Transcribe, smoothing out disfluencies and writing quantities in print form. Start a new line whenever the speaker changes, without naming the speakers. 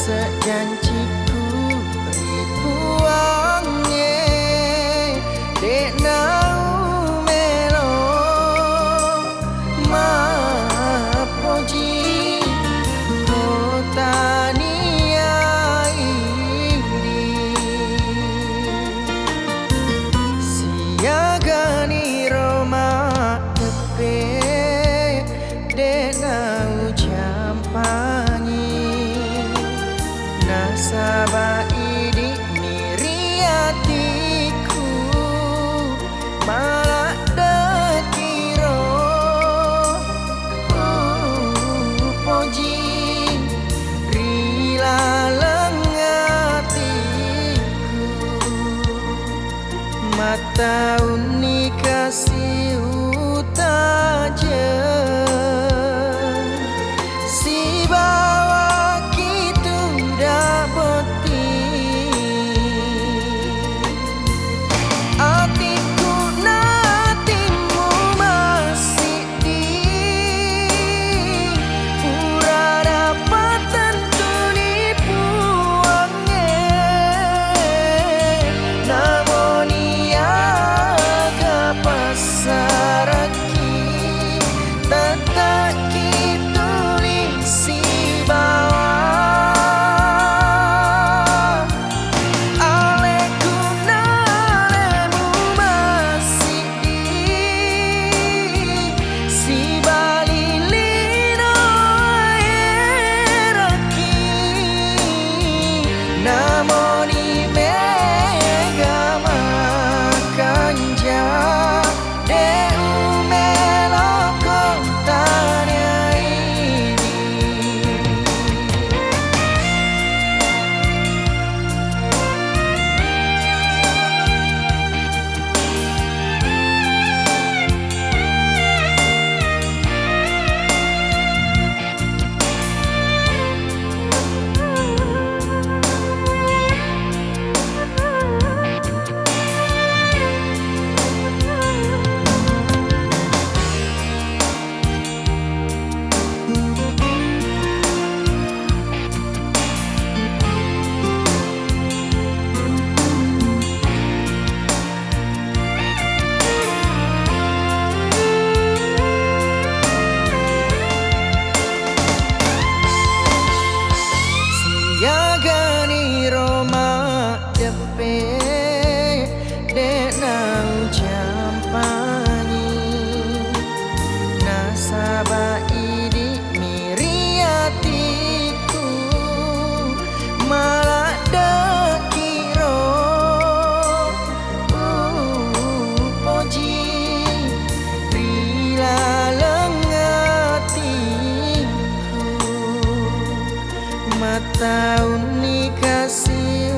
sejanjiku ribuannya dek nau melo mapoji kota niai siagani Roma tepe dek nau jampangi nasaba idi miriatiku malah dekiro poji rila lengatiku mata uni kasih utaje si bawa gitu dapeti atiku natimu masih di pura dapat tentu dibuangnya namun ia ke pasaraki tetap ditulis si bawah aleku nalemu masih di si balilino eraki namun mega makanja siagani Roma depe dek nau jampangi nasaba idi miriatiku malah dekiro poji rila lengatiku mata uni kasih